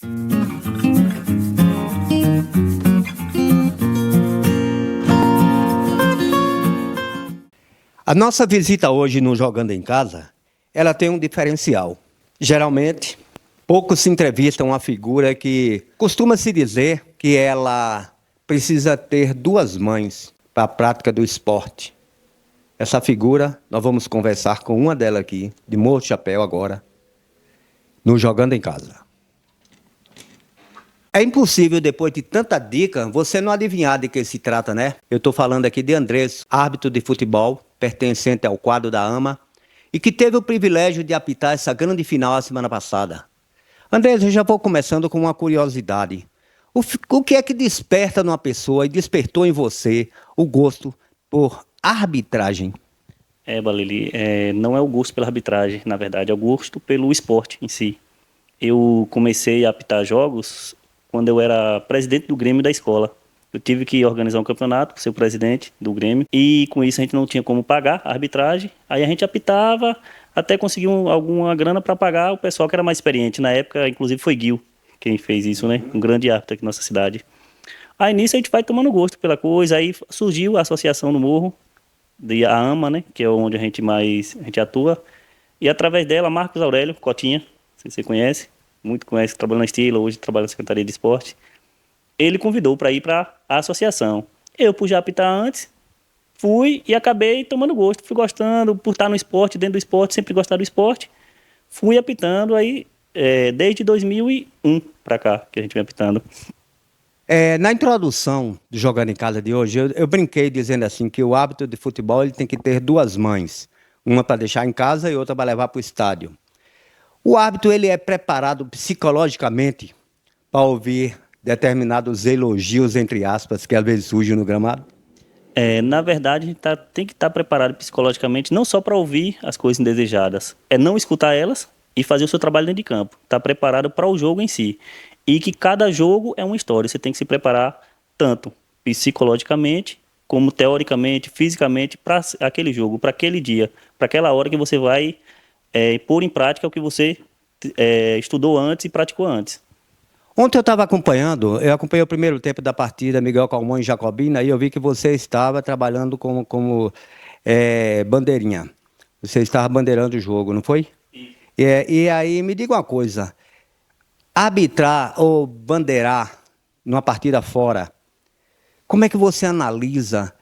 A nossa visita hoje no Jogando em Casa, ela tem um diferencial. Geralmente, poucos se entrevistam uma figura que costuma-se dizer que ela precisa ter duas mães para a prática do esporte. Essa figura, nós vamos conversar com uma delas aqui, de Morro do Chapéu agora, no Jogando em Casa. É impossível, depois de tanta dica, você não adivinhar de que se trata, né? Eu estou falando aqui de Andrés, árbitro de futebol, pertencente ao quadro da AMA, e que teve o privilégio de apitar essa grande final a semana passada. Andrés, eu já vou começando com uma curiosidade. O que é que desperta numa pessoa e despertou em você o gosto por arbitragem? Balili, não é o gosto pela arbitragem, na verdade, é o gosto pelo esporte em si. Eu comecei a apitar jogos quando eu era presidente do Grêmio da escola. Eu tive que organizar um campeonato, ser o presidente do Grêmio, e com isso a gente não tinha como pagar a arbitragem, aí a gente apitava até conseguir alguma grana para pagar o pessoal que era mais experiente. Na época, inclusive, foi Gil quem fez isso, né? Um grande árbitro aqui na nossa cidade. Aí nisso a gente vai tomando gosto pela coisa, aí surgiu a associação no Morro, a AMA, né? Que é onde a gente atua, e através dela, Marcos Aurélio Cotinha, não sei se você conhece, muito conhece, trabalha na Estila, hoje trabalha na Secretaria de Esporte. Ele convidou para ir para a associação. Eu, por já apitar antes, fui e acabei tomando gosto. Fui gostando, por estar no esporte, dentro do esporte, sempre gostar do esporte. Fui apitando aí desde 2001 para cá, que a gente vem apitando. Na introdução do Jogando em Casa de hoje, eu brinquei dizendo assim que o árbitro de futebol ele tem que ter duas mães. Uma para deixar em casa e outra para levar para o estádio. O árbitro ele é preparado psicologicamente para ouvir determinados elogios, entre aspas, que às vezes surgem no gramado? Na verdade, a gente tem que estar preparado psicologicamente, não só para ouvir as coisas indesejadas, não escutar elas e fazer o seu trabalho dentro de campo. Estar preparado para o jogo em si. E que cada jogo é uma história, você tem que se preparar tanto psicologicamente, como teoricamente, fisicamente, para aquele jogo, para aquele dia, para aquela hora que você vai pôr em prática o que você estudou antes e praticou antes. Ontem eu acompanhei o primeiro tempo da partida Miguel Calmon e Jacobina, e eu vi que você estava trabalhando como bandeirinha. Você estava bandeirando o jogo, não foi? E aí, me diga uma coisa, arbitrar ou bandeirar numa partida fora, como é que você analisa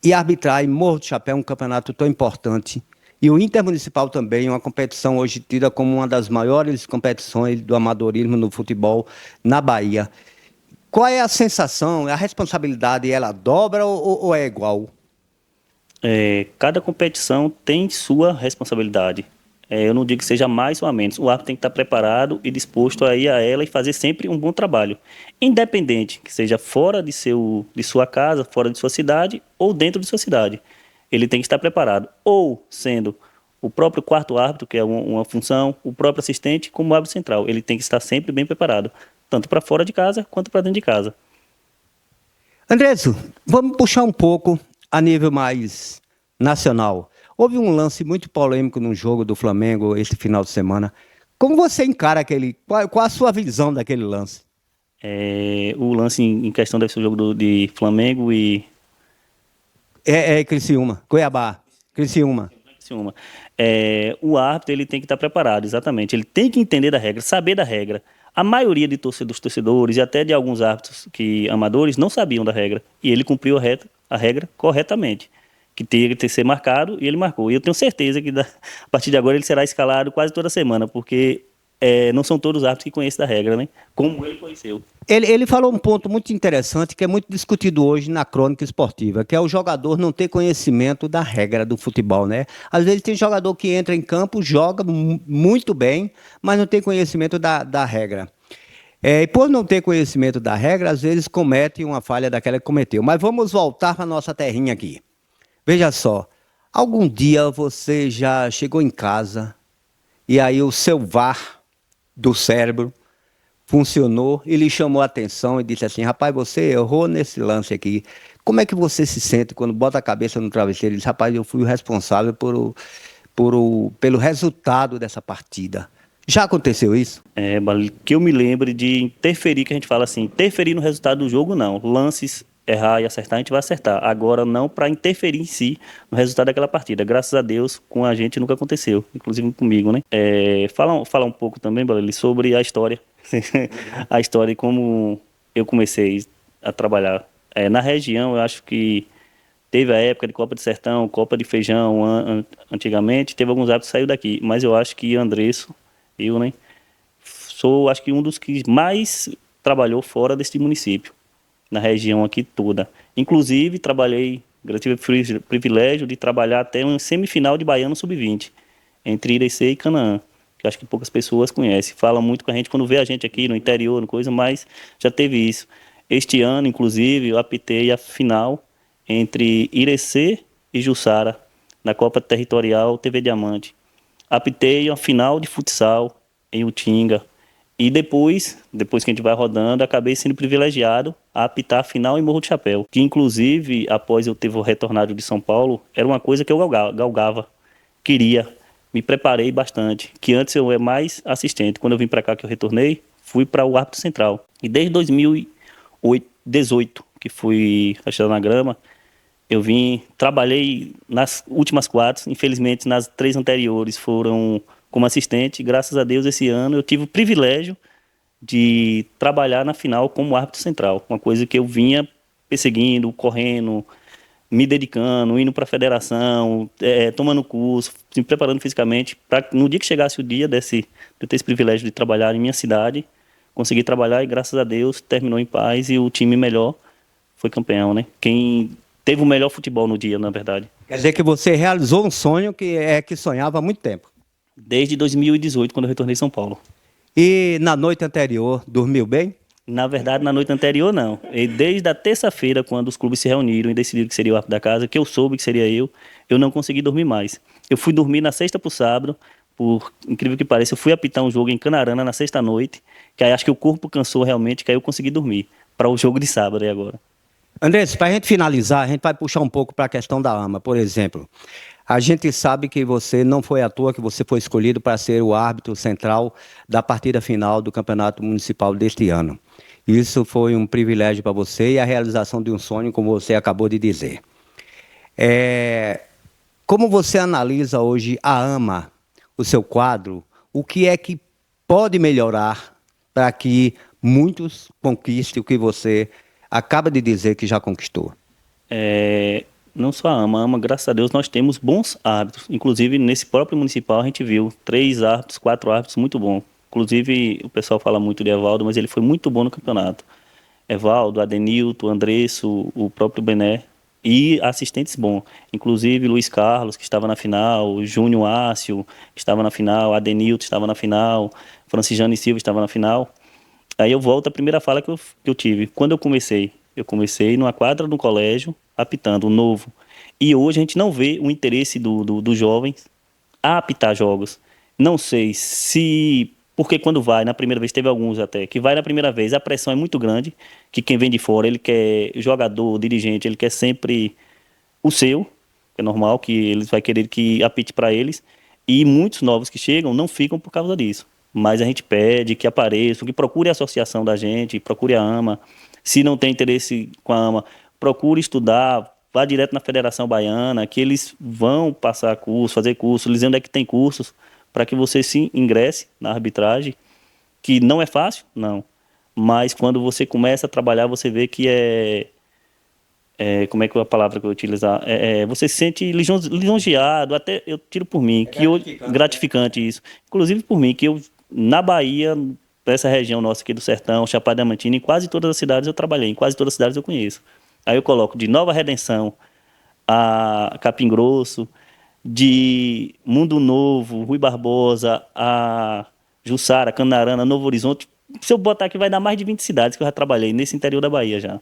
e arbitrar em Morro do Chapéu, um campeonato tão importante, e o Intermunicipal também, uma competição hoje tida como uma das maiores competições do amadorismo no futebol na Bahia. Qual é a sensação, a responsabilidade, ela dobra ou é igual? Cada competição tem sua responsabilidade. Eu não digo que seja mais ou a menos. O árbitro tem que estar preparado e disposto a ir a ela e fazer sempre um bom trabalho. Independente que seja fora de sua casa, fora de sua cidade ou dentro de sua cidade. Ele tem que estar preparado, ou sendo o próprio quarto árbitro, que é uma função, o próprio assistente, como árbitro central. Ele tem que estar sempre bem preparado, tanto para fora de casa quanto para dentro de casa. Andrés, vamos puxar um pouco a nível mais nacional. Houve um lance muito polêmico no jogo do Flamengo esse final de semana. Como você encara aquele... Qual a sua visão daquele lance? O lance em questão deve ser o jogo de Flamengo e... Criciúma, Cuiabá, Criciúma. O árbitro ele tem que estar preparado, exatamente. Ele tem que entender da regra, saber da regra. A maioria dos torcedores e até de alguns árbitros amadores não sabiam da regra. E ele cumpriu a regra corretamente. Que teria que ser marcado e ele marcou. E eu tenho certeza que a partir de agora ele será escalado quase toda semana, porque não são todos os árbitros que conhecem da regra, né? Como ele conheceu. Ele falou um ponto muito interessante que é muito discutido hoje na crônica esportiva, que é o jogador não ter conhecimento da regra do futebol, né? Às vezes tem jogador que entra em campo, joga muito bem, mas não tem conhecimento da regra. E por não ter conhecimento da regra, às vezes comete uma falha daquela que cometeu. Mas vamos voltar para a nossa terrinha aqui. Veja só, algum dia você já chegou em casa e aí o seu VAR do cérebro funcionou e lhe chamou a atenção e disse assim, rapaz, você errou nesse lance aqui. Como é que você se sente quando bota a cabeça no travesseiro e diz, rapaz, eu fui o responsável pelo resultado dessa partida? Já aconteceu isso? Que eu me lembre de interferir, que a gente fala assim, interferir no resultado do jogo, não. Lances, errar e acertar, a gente vai acertar. Agora, não para interferir em si no resultado daquela partida. Graças a Deus, com a gente nunca aconteceu, inclusive comigo, né? Falar um pouco também, Baleli, sobre a história. A história de como eu comecei a trabalhar. Na região, eu acho que teve a época de Copa de Sertão, Copa de Feijão, antigamente, teve alguns hábitos que saiu daqui. Mas eu acho que Andresso, eu, né? Sou, acho que um dos que mais trabalhou fora deste município, na região aqui toda. Inclusive, eu tive o privilégio de trabalhar até uma semifinal de Baiano Sub-20, entre Irecê e Canaã, que acho que poucas pessoas conhecem. Falam muito com a gente quando vê a gente aqui no interior, no coisa, mas já teve isso. Este ano, inclusive, eu apitei a final entre Irecê e Jussara, na Copa Territorial TV Diamante. Apitei a final de futsal em Utinga. E depois que a gente vai rodando, acabei sendo privilegiado a apitar a final em Morro do Chapéu. Que, inclusive, após eu ter retornado de São Paulo, era uma coisa que eu galgava, queria. Me preparei bastante. Que antes eu era mais assistente. Quando eu vim para cá, que eu retornei, fui para o árbitro central. E desde 2018, que fui achado na grama, eu trabalhei nas últimas 4, infelizmente nas 3 anteriores foram como assistente. Graças a Deus, esse ano eu tive o privilégio de trabalhar na final como árbitro central, uma coisa que eu vinha perseguindo, correndo, me dedicando, indo para a federação, tomando curso, me preparando fisicamente, para no dia que chegasse o dia de eu ter esse privilégio de trabalhar em minha cidade, consegui trabalhar e graças a Deus terminou em paz e o time melhor foi campeão, né? Quem teve o melhor futebol no dia, na verdade. Quer dizer que você realizou um sonho que sonhava há muito tempo. Desde 2018, quando eu retornei a São Paulo. E na noite anterior, dormiu bem? Na verdade, na noite anterior, não. E desde a terça-feira, quando os clubes se reuniram e decidiram que seria o árbitro da casa, que eu soube que seria eu não consegui dormir mais. Eu fui dormir na sexta para o sábado, por incrível que pareça, eu fui apitar um jogo em Canarana na sexta-noite, que aí acho que o corpo cansou realmente, que aí eu consegui dormir, para o jogo de sábado aí agora. André, para a gente finalizar, a gente vai puxar um pouco para a questão da AMA. Por exemplo, a gente sabe que você não foi à toa que você foi escolhido para ser o árbitro central da partida final do Campeonato Municipal deste ano. Isso foi um privilégio para você e a realização de um sonho, como você acabou de dizer. Como você analisa hoje a AMA, o seu quadro, o que é que pode melhorar para que muitos conquistem o que você acaba de dizer que já conquistou? Não só a AMA, graças a Deus, nós temos bons árbitros. Inclusive, nesse próprio municipal, a gente viu 3 árbitros, 4 árbitros muito bons. Inclusive, o pessoal fala muito de Evaldo, mas ele foi muito bom no campeonato. Evaldo, Adenilton, Andresso, o próprio Bené e assistentes bons. Inclusive, Luiz Carlos, que estava na final, Júnior Ácio, que estava na final, Adenilton estava na final, Francisjane Silva estava na final. Aí eu volto à primeira fala que eu tive. Quando eu comecei numa quadra no colégio, apitando, novo. E hoje a gente não vê o interesse dos jovens a apitar jogos. Não sei se... Porque quando vai, na primeira vez, teve alguns até, que vai na primeira vez, a pressão é muito grande, que quem vem de fora, ele quer jogador, dirigente, ele quer sempre o seu, que é normal, que eles vai querer que apite para eles, e muitos novos que chegam não ficam por causa disso. Mas a gente pede que apareçam, que procure a associação da gente, procure a AMA. Se não tem interesse com a AMA, procure estudar, vá direto na Federação Baiana, que eles vão passar curso, fazer curso, eles onde é que tem cursos, para que você se ingresse na arbitragem, que não é fácil, não. Mas quando você começa a trabalhar, você vê que como é que é a palavra que eu vou utilizar? Você se sente lisonjeado, até eu tiro por mim, gratificante isso. Inclusive por mim, que eu, na Bahia, essa região nossa aqui do Sertão, Chapada Diamantina, em quase todas as cidades eu trabalhei, em quase todas as cidades eu conheço. Aí eu coloco de Nova Redenção a Capim Grosso, de Mundo Novo, Rui Barbosa, a Jussara, Canarana, Novo Horizonte. Se eu botar aqui, vai dar mais de 20 cidades que eu já trabalhei nesse interior da Bahia já.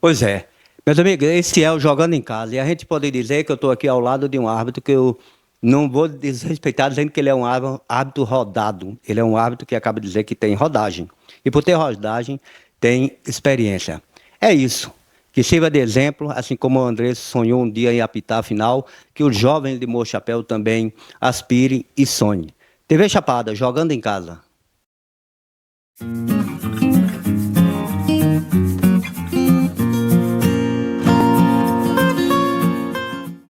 Pois é. Meus amigos, esse é o Jogando em Casa. E a gente pode dizer que eu estou aqui ao lado de um árbitro que eu não vou desrespeitar dizendo que ele é um árbitro rodado. Ele é um árbitro que acaba de dizer que tem rodagem. E por ter rodagem, tem experiência. É isso. Que sirva de exemplo, assim como o André sonhou um dia em apitar a final, que os jovens de Morro Chapéu também aspirem e sonhem. TV Chapada, jogando em casa.